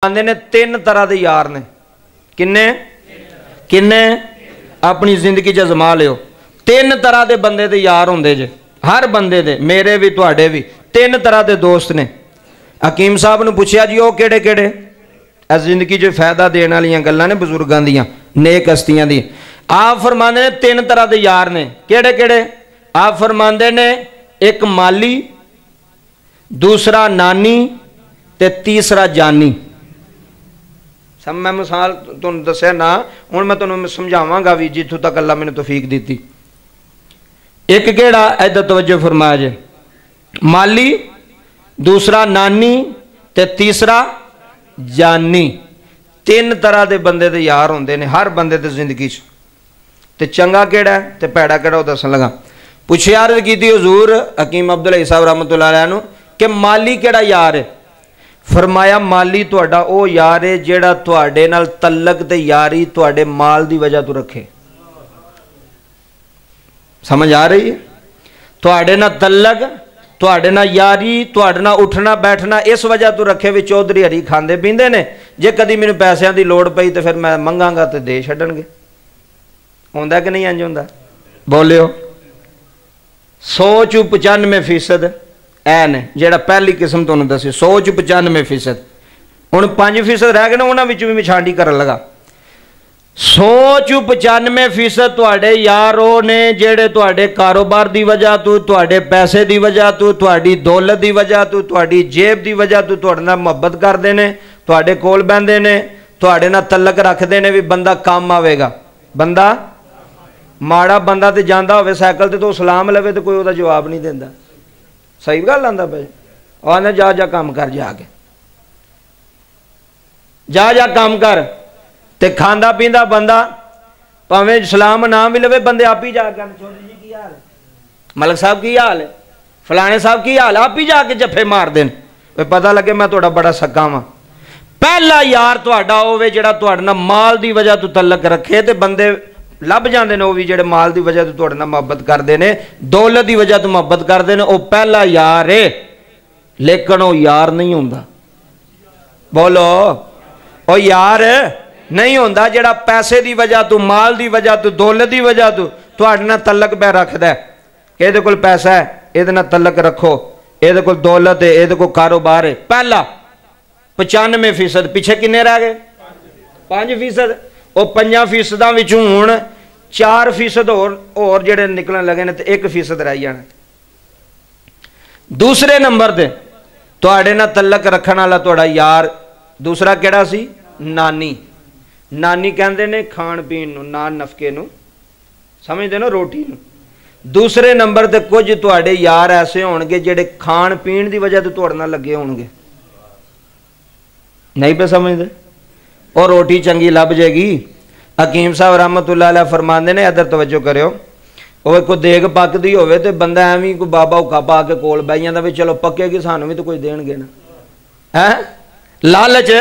आंदे ने तीन तरह के यार ने। किन्ने किन्ने अपनी जिंदगी च अजमा लियो। तीन तरह के बंदे दे यार होंदे जे, हर बंदे दे, मेरे भी तुहाडे भी तीन तरह के दोस्त ने। हकीम साहब ने पूछा जी वो केड़े केड़े? जिंदगी च फायदा देने वाली गल्लां ने बजुर्गों दियां, नेक हस्तियां दी। आप फरमाते ने तीन तरह के यार ने। केड़े केड़े? आप फरमाते ने एक माली, दूसरा नानी ते तीसरा जानी। सब मैं मिसाल तुहानूं दस्सिया ना, हुण मैं तुहानूं समझावांगा भी जित्थों तक अल्लाह मैनूं तौफीक दी। एक केड़ा इधर तवज्जो फरमाया जे, माली, दूसरा नानी ते तीसरा जानी। तीन तरह के बंदे दे यार होंदे ने हर बंदे दी जिंदगी च। ते चंगा केड़ा है ते भैड़ा केड़ा वो दसन लगा। पुछया अर्ज की हुजूर हकीम अब्दुल हई साहब रहमतुल्लाह अलैह नूं कि माली केड़ा यार है? फरमाया माली तुहाडा वो यार है जेड़ा तुहाडे नाल तलक ते यारी तुहाडे माल दी वजह तो रखे। समझ आ रही है? तुहाडे नाल तलक, तुहाडे नाल यारी, तुहाडे नाल उठना बैठना इस वजह तो रखे भी चौधरी हरी खांदे पींदे ने, जे कदी मैनूं पैसों की लोड़ पई तो फिर मैं मंगांगा तो दे छड्डणगे। होंदा कि नहीं इंज होंदा? बोलियो। 100 चों 95% ऐ ने जेड़ा पहली किस्म तुहानूं दसी, 100 चों 95%। हुण 5% रह गए ना, उन्हां विच भी मैं छांडी करन लगा। 100 चों 95% तुहाडे यार वो ने जेड़े तुहाडे कारोबार की वजह तो, तुहाडे पैसे की वजह तो, तुहाडी दौलत की वजह तो, तुहाडी जेब की वजह तो तुहाडे नाल मुहब्बत करते हैं, तुहाडे कोल बहिंदे ने, तुहाडे नाल तलक रखते हैं भी बंदा काम आवेगा। बंदा माड़ा बंदा तो जाता हो साइकिल तो सलाम लवे तो कोई उसका जवाब नहीं देता। सही गल आंदा पे आने जा जा काम कर, जाके जा जा काम कर। ते खांदा पींदा बंदा भावें सलाम ना भी लवे, बंदे आप ही जाकर चौधरी जी की हाल है, मलक साहब की हाल है, फलाने साहब की हाल है, आप ही जाके जफे मार देन, पता लगे मैं तुहाडा बड़ा सक्का वां। पहला यार तुहाडा होवे जेड़ा तुहाडे नाल माल की वजह तो तलक रखे, ते बंदे लभ जाते हैं वो भी जेड़े माल की वजह तो तुहाडे नाल मुहब्बत करते हैं, दौलत की वजह तो मुहब्बत करते हैं, वो पहला यार है। लेकिन वो यार नहीं होंदा। बोलो, वो यार नहीं होंदा जेड़ा पैसे की वजह तो, माल की वजह तो, दौलत की वजह तो तुहाडे नाल तलक पै रखदा है। इहदे कोल पैसा है, इहदे नाल तलक रखो, इहदे कोल दौलत है, इहदे कोल कारोबार है। पहला 95%। पिछे किन्ने रह गए? 5%। वो 5% विचों हुण 4% होर जेड़े निकलन लगे ने, तो 1% रह जाना। दूसरे नंबर ते तुहाडे नाल तलक रखण वाला तुहाडा यार दूसरा केड़ा सी? नानी। नानी कहंदे ने खाण पीण नूं, नान नफके नूं, समझदे नो, रोटी नूं। दूसरे नंबर ते कुछ तुहाडे यार ऐसे होणगे जेड़े खाण पीण दी वजह तो तुहाडे नाल लगे होणगे। नहीं पे समझदे? और रोटी चंगी लभ जाएगी। हकीम साहब रहमतुल्लाह अलैह फरमाते ने, इधर तवज्जो करियो, वो कोई देग पकदी होवे ते बंदा एवं कोई बाबा हुक्का पा के कोल बह जांदा भी चलो पक्केगी सानू भी तो कुछ देणगे ना, है लालच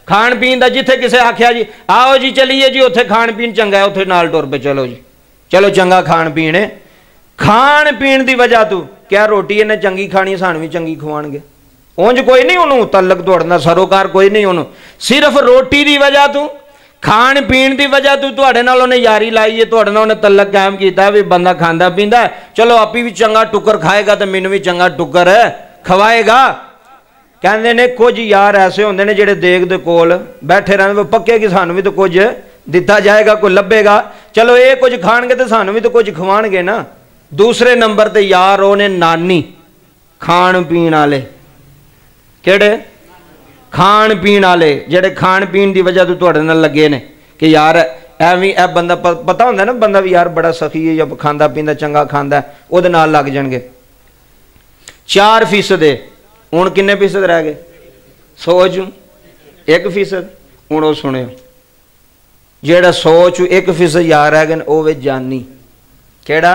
खाण पीण दा। जिथे किसे आख्या जी आओ जी चलीए जी उत्थे खाण पीण चंगा है, उत्थे नाल टुर पे चलो जी, चलो चंगा खाण पीण है। खाण पीण दी वजह तो क्या रोटी इन्हें चंगी खानी, सानू भी चंगी खवाणगे। उंज कोई नहीं उन्होंने तलक तोड़ना, सरोकार कोई नहीं उन्होंने, सिर्फ रोटी की वजह तो, खाण पीण की वजह तो तुहाडे नाल उन्हें यारी लाई है, तुहाडे नाल उन्हें तलक कायम किया भी बंदा खांदा पींदा है, चलो आपी भी चंगा टुकर खाएगा तो मैनू भी चंगा टुकर खवाएगा। कहंदे ने कुछ यार ऐसे होंदे ने जेड़े देग दे कोल बैठे रहंदे, पक्के कि सानू भी तो कुछ दिता जाएगा, कोई लभेगा, चलो ये कुछ खाणगे तो सानू भी तो कुछ खवाणगे ना। दूसरे नंबर ते यार वो ने नानी, खाण पीण वाले। केड़े? खाण पीण वाले जेड़े खाण पीण की वजह तो तुहाडे नाल लगे ने कि यार एवं ए बंदा पता होंदा ना बंदा भी यार बड़ा सखी है, जब खांदा पींदा चंगा खांदा उहदे नाल लग जाणगे। 4% हुण किन्ने फीसद रह गए? 100 चों 1%। हुण वो सुणियो, जेड़ा 100 चों 1% यार रह गए वो वे जानी। केड़ा?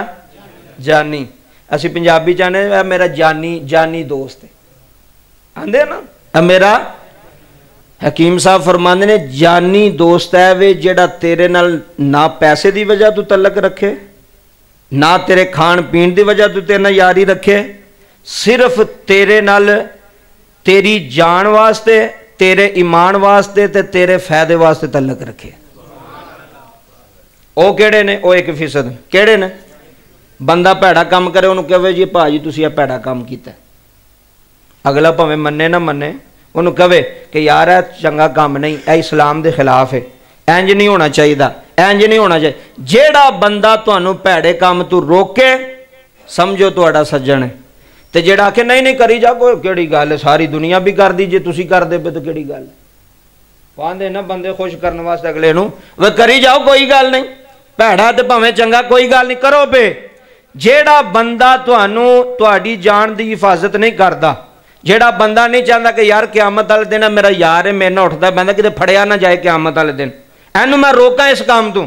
जानी। असीं पंजाबी च आने मेरा जानी, जानी दोस्त है आंदे ना, मेरा हकीम साहब फरमाते ने जानी दोस्त है वे जेड़ा तेरे नाल ना पैसे की वजह तो तलक रखे, ना तेरे खाण पीण की वजह तो तेरे नाल यारी रखे, सिर्फ तेरे नाल तेरी जान वास्ते तेरे ईमान वास्ते ते तेरे फायदे वास्ते तलक रखे। वो केड़े ने? वो 1% केड़े ने? बंदा भैड़ा काम करे उन्होंने कहे जी भाजी तुसी ये भैड़ा काम किया, अगला भावें मन्ने ना मन्ने उन्होंने कहे कि यार है चंगा काम नहीं, यह इस्लाम के खिलाफ है, इंज नहीं होना चाहिए, इंज नहीं होना चाहिए। जेड़ा बंदा तुहानू भैड़े काम तू रोके समझो तुहाडा सज्जन है, तो जेड़ा आखे नहीं नहीं करी जा कोई केड़ी गल है, सारी दुनिया भी कर दी, जे तुसी कर दे पे तो केड़ी गल पांदे ना बंदे खुश करने वास्ते अगले नू वे करी जाओ कोई गल नहीं, भैड़ा तो भावें चंगा कोई गल नहीं करो पे। जेड़ा बंदा तुहानू तुहाडी जान की हिफाजत नहीं करता, जेड़ा बंदा नहीं चाहता कि यार क्यामत वाले दिन मेरा यार है मेरे नाल उठता बंदा किते फड़िया ना जाए क्यामत वाले दिन, एनू मैं रोकां इस काम तो,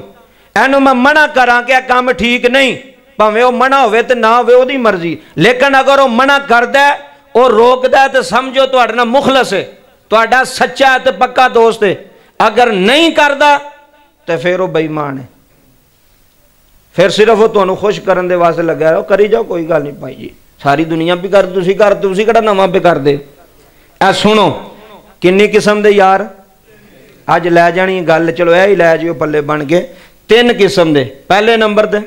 एनू मैं मना करा कि काम ठीक नहीं, भावें वो मना होवे ते ना होवे ओदी मर्जी, लेकिन अगर वो मना करदा है वो रोकदा है तो समझो तुहाडे नाल मुखलस है, तुहाडा सच्चा है तो पक्का दोस्त है। अगर नहीं करदा तो फिर वो बेईमान है, फिर सिर्फ वो तुहानू खुश करने वास्ते लगा है, करी जाओ कोई गल नहीं भाई जी, सारी दुनिया भी कर तुसी किहड़ा नवां पे कर दे। ऐ सुनो किन्नी किस्म दे यार अज लै जानी गल, चलो यह ही लै जियो पल्ले बन के। 3 किस्म दे, पहले नंबर ते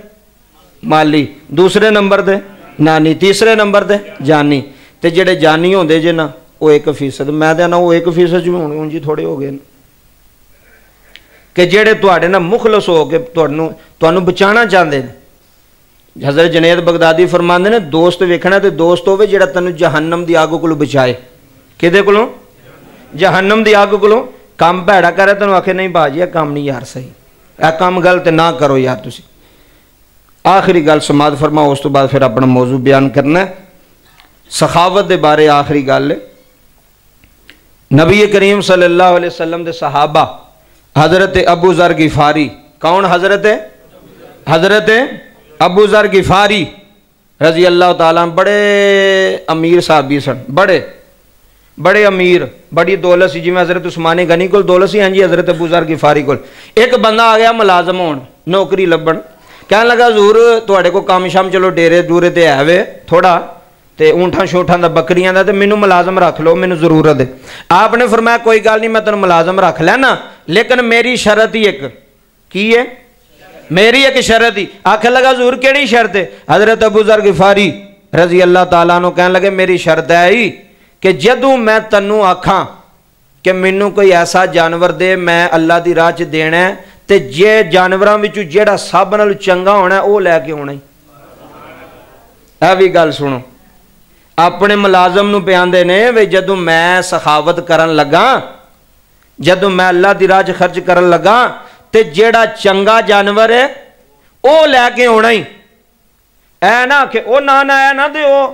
माली, दूसरे नंबर ते नानी, तीसरे नंबर ते जानी। ते जेड़े जानी होंदे जे ना वो 1%, मैं तो ना वो 1% होने उंज ही थोड़े हो गए कि जेड़े तुहाडे नाल मुखलस हो के तुहानू बचाना चाहते हैं। हज़रत जुनैद बगदादी फरमाते ने दोस्त वेखना तो दोस्त होवे जेड़ा तैनूं जहन्नम की अग कोलों बचाए। किहदे कोलों? जहन्नम की अग कोलों। काम भैड़ा करे तैनूं आखे नहीं भाजी यह काम नहीं यार सही, यह काम गलत ना करो यार तुसी। आखिरी गल समात फरमाओ, उस तो बाद फिर अपना मौजू बयान करना है। सखावत के बारे आखिरी गल, नबी करीम सल्लल्लाहु अलैहि वसल्लम के सहाबा हज़रत अबू ज़र गिफारी, कौन? हज़रत अबू ज़र गिफारी रजी अल्लाह ताला, बड़े अमीर साहबी सन, बड़े अमीर, बड़ी दौलत सी, जिवें हज़रत उस्मान गनी कोल दौलत सी, हाँ जी हज़रत अबू ज़र गिफारी कोल। एक बंदा आ गया मुलाजम होण, नौकरी लभण, कहन लगा हजूर तुहाडे कोल काम शाम चलो डेरे डूरे ते है वे थोड़ा, ते ऊंठां शोठां दा बकरियां दा, ते मैनू मुलाजम रख लो, मैनू जरूरत है। आपने फरमाया कोई गल नहीं मैं तेन मुलाजम रख लेना, लेकिन मेरी शरत ही एक, की है? मेरी एक शरत ही। आख लगा हजूर केड़ी शर्त है? हज़रत अबू ज़र गिफारी रजी अल्लाह ताला अन्हु कहन लगे मेरी शर्त है ही कि जदों मैं तैनूं आखां कि मैनू कोई ऐसा जानवर दे मैं अल्लाह की राह च देना है, ते जे जानवरां विचों जेड़ा सब नालों चंगा होना वो लैके आउणा ही। यह भी गल सुनो, अपने मुलाजम नूं पिआंदे ने वे जदों मैं सखावत करन लगा, जदों मैं अल्लाह की राह च खर्च करन लगा, ते जेड़ा चंगा जानवर है वो लैके आउणा ही। ऐ ना कि ओ ना ना ऐ ना दिओ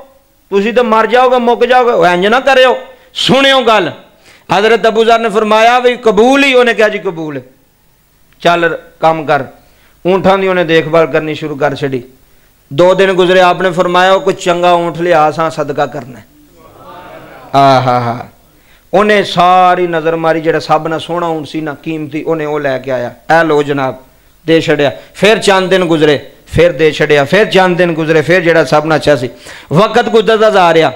तुसी तो मर जाओगे मुक जाओगे, इंज ना करियो। सुनियो गल, हज़रत अबू ज़र ने फरमाया भी कबूल ही, उन्हें कहा जी कबूल है, चल काम कर। ऊँठां की उन्हें देखभाल करनी शुरू कर छड़ी। 2 दिन गुजरे, आपने फरमाया कोई चंगा ऊँठ लिया सा सदका करना। हा उन्हें सारी नज़र मारी, जो सब ना सोहना ऊँट सी ना कीमती, उन्हें वो लैके आया, ऐ लो जनाब, दे छड़िया। फिर चंद दिन गुजरे, फिर दे छड़िया। फिर चंद दिन गुजरे, फिर जो सब ना अच्छा सी। वक्त गुजरता जा रहा,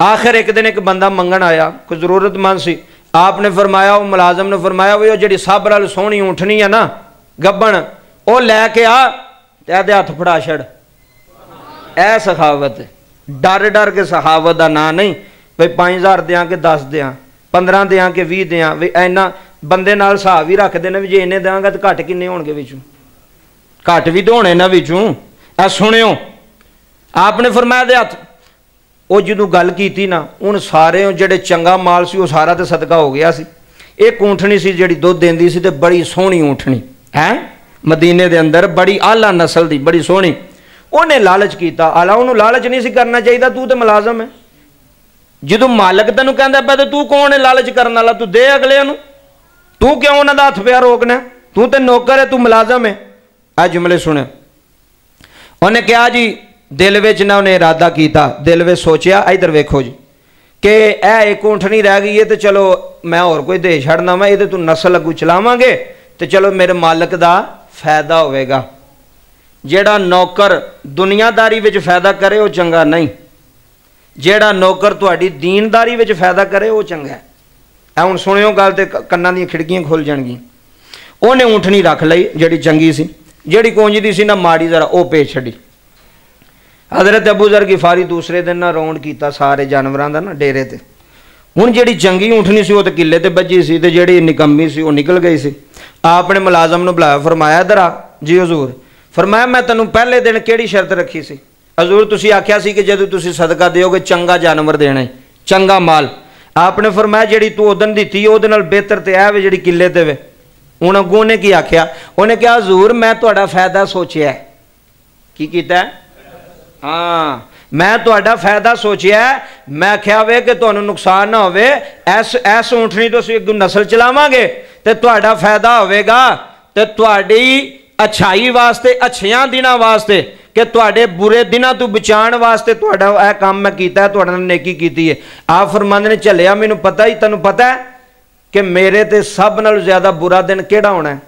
आखिर एक दिन एक बंदा मंगन आया, कोई जरूरतमंद सी। आपने फरमाया, वो मुलाजम ने फरमाया वो जी सब नाल सोहनी ऊँठनी है ना गब्बन, वो लैके आ ते हथ फड़ा छड़। ऐ सखावत, डर डर के सखावत का ना नहीं भाई 5000 दें कि 10 दें, 15 दें कि 20 दें, भी इन्ना बंदे नाल हिसाब ही रखते हैं भी जे इन्ने देंगा तो घट किन्ने होणगे विचों, घट भी तो होने ना विचों। ऐ सुनियो, आपने फरमाया दे हथ, वो जो गल की ना उन सारे जेडे चंगा माल सी वो सारा तो सदका हो गया सी। एक ऊँठनी सी जी दुध देंदी सी, ते बड़ी सोहनी ऊँठनी है मदीने दे अंदर, बड़ी आला नस्ल दी, बड़ी सोहनी। उन्हें लालच किया, आला उन्होंने लालच नहीं सी करना चाहिए, तू तो मुलाजम है, जो मालक तेन कहता पा तो तू कौन है लालच करने वाला, तू दे अगले नूं, तू क्यों उन्होंने हथ पिया रोकना, तू तो नौकर है, तू मुलाजम है। आ जुमले सुने। उन्हें कहा जी दिल विच ना उन्हें इरादा किया, दिल में सोचा इधर वेखो जी कि यह एक ऊँठनी रह गई है, तो चलो मैं और कोई दे छड़ना वा, ये तू नस्ल अगू चलावांगे तो चलो मेरे मालक का फायदा होगा। जेड़ा नौकर दुनियादारी विच फायदा करे वो चंगा नहीं, जेड़ा नौकर तुहाडी दीनदारी विच फायदा करे वो चंगा है। ਐ ਹੁਣ ਸੁਣਿਓ ਗੱਲ ਤੇ ਕੰਨਾਂ ਦੀਆਂ ਖਿੜਕੀਆਂ ਖੁੱਲ ਜਾਣਗੀਆਂ। ਉਹਨੇ ਊਂਠਣੀ ਰੱਖ ਲਈ ਜਿਹੜੀ ਚੰਗੀ ਸੀ, ਜਿਹੜੀ ਕੁੰਜਦੀ ਸੀ ਨਾ ਮਾੜੀ ਜ਼ਰਾ ਉਹ ਭੇਜ ਛੱਡੀ। हज़रत अबू ज़र गिफारी दूसरे दिन ना राउंड किया सारे जानवरों का ना डेरे ते। हुण जिहड़ी चंगी ऊँटनी सी वो तो किले ते बजी सी ते जिहड़ी निकम्मी सी वो निकल गई सी। आपने मुलाजम नूं बुलाया, फरमाया इधर आ जी हजूर। फरमाया मैं तैनूं पहले दिन किहड़ी शर्त रखी सी? हजूर तुसीं आख्या सी कि जदों तुसीं सदका दिओगे चंगा जानवर देना है, चंगा माल। आपने फरमाया जिहड़ी तू उदन दित्ती उहदे नाल बेहतर ते है वे जिहड़ी किले ते वे। हुण अग्गों उहने की आख्या? उहने कहा हजूर मैं तुहाडा फायदा सोचिया है। की कीता है? हाँ मैं तुहाडा फायदा सोचिया। मैं आख्या वे कि तुहानूं नुकसान ना होवे, ऐस ऊँटनी तो असीं अग्गों नस्ल चलावांगे ते तुहाडा फायदा होवेगा ते तुहाडी अच्छाई वास्ते, अच्छियां दिनां वास्ते, कि तुहाडे बुरे दिनां तो बचाण वास्ते तुहाडा यह काम मैं कीता, तुहाडे नाल नेकी कीती है। आप फरमांदे ने झल्लिया मैनूं पता ही, तैनूं पता है कि मेरे ते सब नालों ज़्यादा बुरा दिन किहड़ा होना है?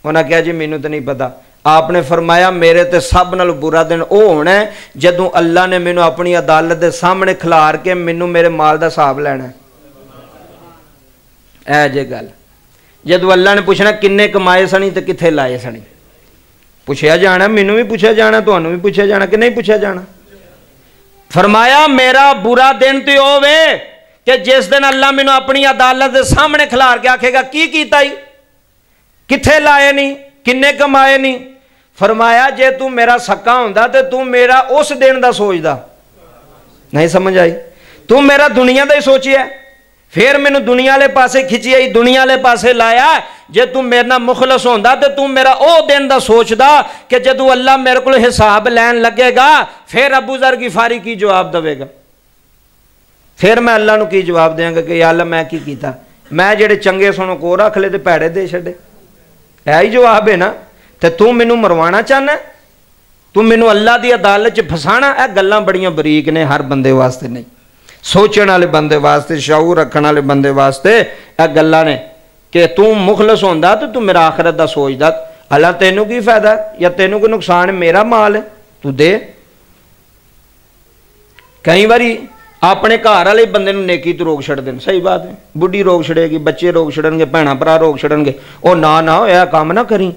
उन्हें कहा जी मैनूं तो नहीं पता। आपने फरमाया मेरे ते सब नालों बुरा दिन वो होना है जदों अल्लाह ने मैनूं अपनी अदालत के सामने खिलार के मैनूं मेरे माल का हिसाब लैना है। ऐ जे गल जदों अल्लाह ने पूछना किन्ने कमाए सनी ते कित्थे लाए सनी, पूछया जाना, मैनूं भी पूछया जाना, तुहानूं भी पूछया जाना कि नहीं पूछया जाना। फरमाया मेरा बुरा दिन तो होवे कि जिस दिन अल्लाह मैनूं अपनी अदालत के सामने खिलार के आखेगा की कीता ही, कित्थे लाए नहीं, किन्ने कमाए नहीं। फरमाया जे तू मेरा सक्का हुंदा ते तू मेरा उस दिन दा सोचदा। नहीं समझ आई? तू मेरा दुनिया दा ही सोचिया, फिर मैनू दुनिया वाले पासे खिंची आई, दुनिया वाले पासे लाया। जे तू मेरे नाल मुखलस होंदा ते तू मेरा ओ दिन दा सोचदा कि जदों अल्लाह मेरे को हिसाब लैन लगेगा फिर अबू ज़र गिफारी की जवाब देगा। फिर मैं अल्लाह नूं की जवाब देंगा कि या अल्लाह मैं की कीता? मैं जेड़े चंगे सुनो को रख ले ते भैड़े दे छड्डे। है ही जवाब है ना। तो तू मैनू मरवाना चाहना, तू मैनू अल्लाह की अदालत च फसाना। यह गल्लां बड़ियां बरीक ने, हर बंदे वास्ते नहीं, सोचने वाले बंदे वास्ते, शऊर रखने वाले बंदे वास्ते यह गल्लां ने कि तू मुखलस होंदा तो तू मेरा आखिरत का सोचदा। अल्लाह तेनू की फायदा या तेनू कोई नुकसान? मेरा माल है तू दे। कई बारी अपने घर वाले बंदे नूं नेकी तो रोक छड्डदे ने। सही बात है, बुढ़ी रोक छड़ेगी, बच्चे रोक छड़नगे, भैणां भरा रोक छड़नगे। ओ ना ना यह काम ना करी,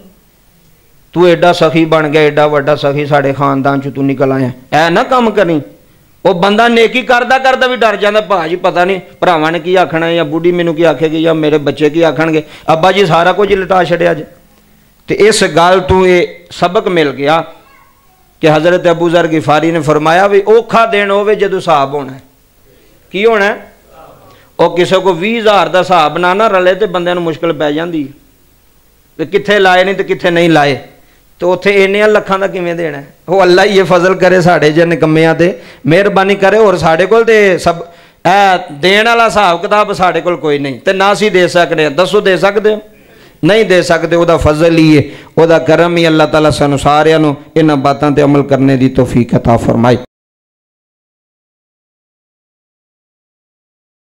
तू एडा सखी बन गया, एडा वड्डा सखी साढ़े खानदान चों तू निकल आया, ऐ ना काम करी। वो बंदा नेकी करदा करदा भी डर जाता, भाजी पता नहीं भरावां ने की आखना या बुढ़ी मैनू की आखेगी या मेरे बच्चे की आखणगे, अब्बा जी सारा कुछ ही लटा छड़िया जे। तो इस गल तो ये सबक मिल गया कि हज़रत अबू ज़र गिफारी ने फरमाया भी औखा दिन होवे जदों हिसाब होना है। की होना है? और किसी को 20,000 का हिसाब ना रले तो बंदे नूं मुश्किल पै जाती है कि कित्थे लाए नहीं तो कित्थे नहीं लाए, तो उत्थे इन्नियां लखां दा किवें देना है। वो अल्लाह ही ये फजल करे साढ़े जे निकम्मियां ते, मेहरबानी करे। और साढ़े कोल ते सब देण वाला हिसाब किताब साढ़े कोल कोई नहीं, तो ना असीं दे सकदे। दसो दे सकदे हो? नहीं दे सकते। वह फजल ही है, वह करम ही। अल्लाह ताला सानू सारियां नूं इन्हां बातां ते अमल करने की तौफीक अता फरमाए।